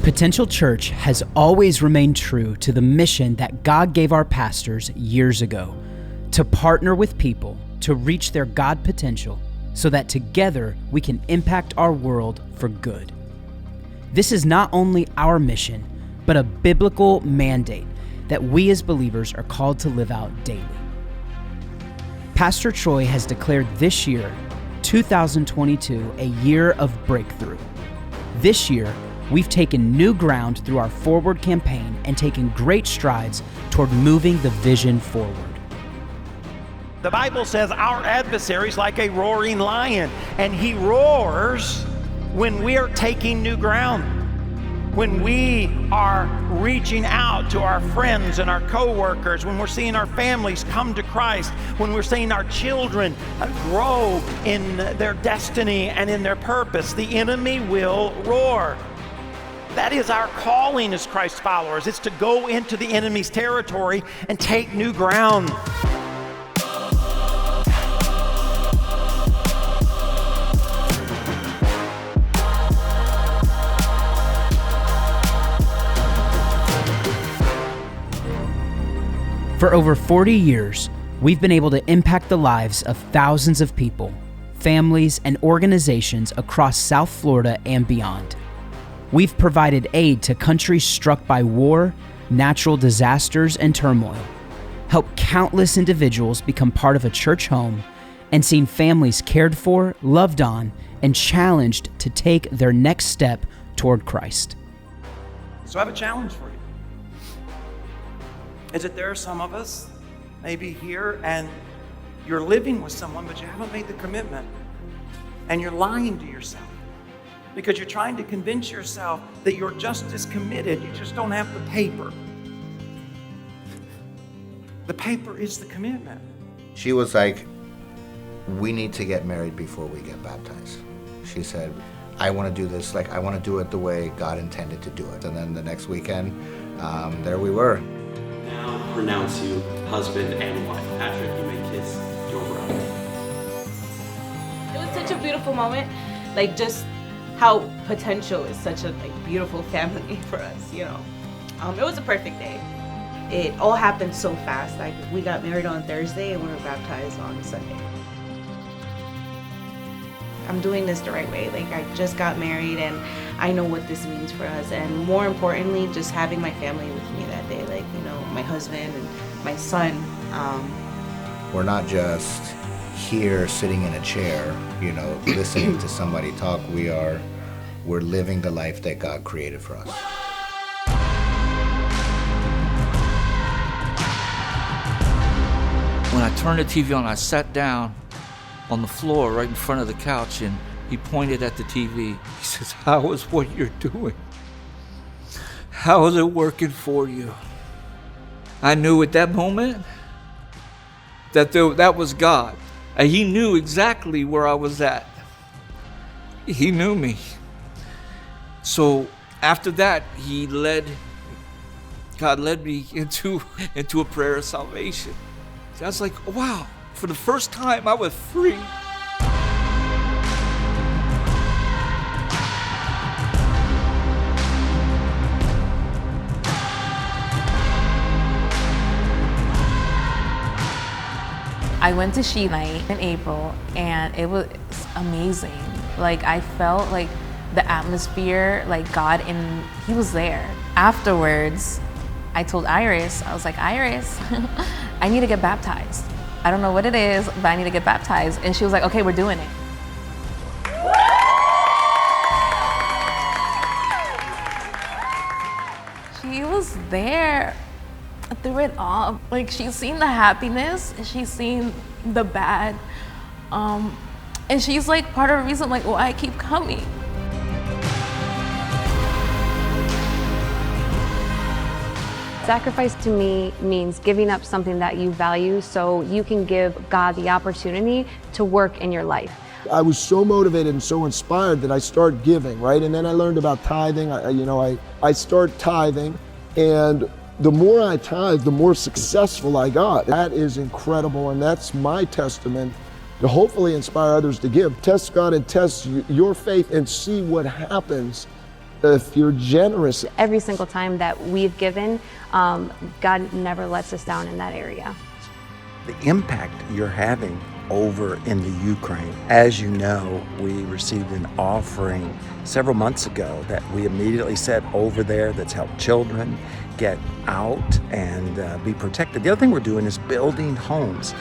Potential Church has always remained true to the mission that God gave our pastors years ago, to partner with people to reach their God potential so that together we can impact our world for good. This is not only our mission, but a biblical mandate that we as believers are called to live out daily. Pastor Troy has declared this year, 2022, a year of breakthrough. This year, we've taken new ground through our Forward campaign and taken great strides toward moving the vision forward. The Bible says our adversary is like a roaring lion, and he roars when we are taking new ground. When we are reaching out to our friends and our co-workers, when we're seeing our families come to Christ, when we're seeing our children grow in their destiny and in their purpose, the enemy will roar. That is our calling as Christ followers. It's to go into the enemy's territory and take new ground. For over 40 years, we've been able to impact the lives of thousands of people, families, and organizations across South Florida and beyond. We've provided aid to countries struck by war, natural disasters, and turmoil, helped countless individuals become part of a church home, and seen families cared for, loved on, and challenged to take their next step toward Christ. So I have a challenge for you. Is that there are some of us, maybe here, and you're living with someone, but you haven't made the commitment. And you're lying to yourself because you're trying to convince yourself that you're just as committed. You just don't have the paper. The paper is the commitment. She was like, we need to get married before we get baptized. She said, I want to do this, I want to do it the way God intended to do it. And then the next weekend, there we were. Now pronounce you husband and wife. Patrick, you may kiss your bride. It was such a beautiful moment, just how Potential is such a beautiful family for us, It was a perfect day. It all happened so fast. We got married on Thursday and we were baptized on Sunday. I'm doing this the right way. I just got married and I know what this means for us. And more importantly, just having my family with me that day, my husband and my son. We're not just here sitting in a chair, listening to somebody talk. We're living the life that God created for us. When I turned the TV on, I sat down on the floor right in front of the couch, and he pointed at the TV. He says, how is what you're doing? How is it working for you? I knew at that moment that that was God. And he knew exactly where I was at. He knew me. So after that, God led me into a prayer of salvation. I was like, wow, for the first time I was free. I went to She Night in April and it was amazing. I felt the atmosphere, God, and he was there. Afterwards, I told Iris, I was like, Iris, I need to get baptized. I don't know what it is, but I need to get baptized. And she was like, okay, we're doing it. She was there through it all. She's seen the happiness, and she's seen the bad. And she's part of the reason why I keep coming. Sacrifice to me means giving up something that you value so you can give God the opportunity to work in your life. I was so motivated and so inspired that I started giving, right? And then I learned about tithing. I start tithing, and the more I tithe, the more successful I got. That is incredible, and that's my testament to hopefully inspire others to give. Test God and test your faith and see what happens if you're generous. Every single time that we've given, God never lets us down in that area. The impact you're having over in the Ukraine. As you know, we received an offering several months ago that we immediately set over there that's helped children get out and be protected. The other thing we're doing is building homes.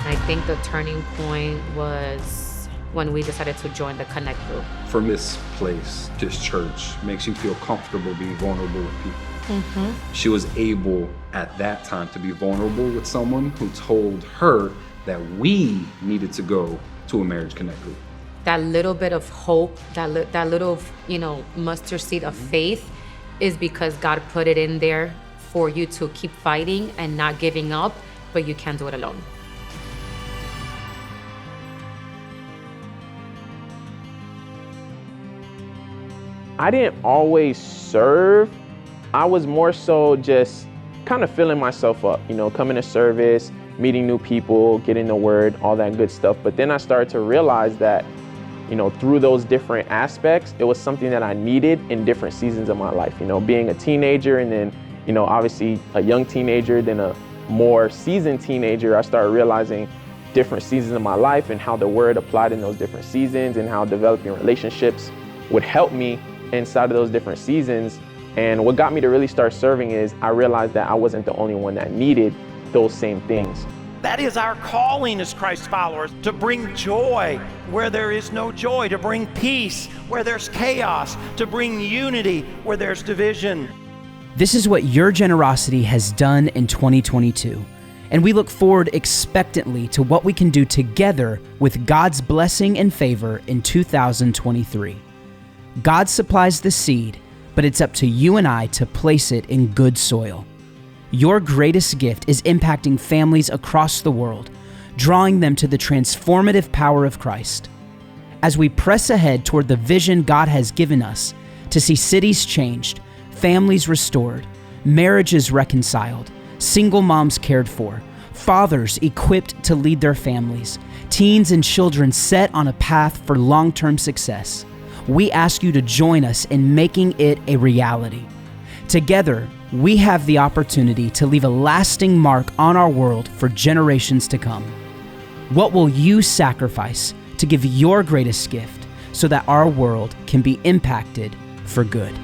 I think the turning point was when we decided to join the Connect group. From this place, this church makes you feel comfortable being vulnerable with people. She was able at that time to be vulnerable with someone who told her that we needed to go to a Marriage Connect group. That little bit of hope, that little, mustard seed of faith is because God put it in there for you to keep fighting and not giving up, but you can't do it alone. I didn't always serve. I was more so just kind of filling myself up, coming to service, meeting new people, getting the word, all that good stuff. But then I started to realize that, through those different aspects, it was something that I needed in different seasons of my life. Being a teenager and then, obviously a young teenager, then a more seasoned teenager, I started realizing different seasons of my life and how the word applied in those different seasons and how developing relationships would help me inside of those different seasons. And what got me to really start serving is I realized that I wasn't the only one that needed those same things. That is our calling as Christ followers, to bring joy where there is no joy, to bring peace where there's chaos, to bring unity where there's division. This is what your generosity has done in 2022, and we look forward expectantly to what we can do together with God's blessing and favor in 2023. God supplies the seed, but it's up to you and I to place it in good soil. Your greatest gift is impacting families across the world, drawing them to the transformative power of Christ. As we press ahead toward the vision God has given us to see cities changed, families restored, marriages reconciled, single moms cared for, fathers equipped to lead their families, teens and children set on a path for long-term success, we ask you to join us in making it a reality. Together, we have the opportunity to leave a lasting mark on our world for generations to come. What will you sacrifice to give your greatest gift so that our world can be impacted for good?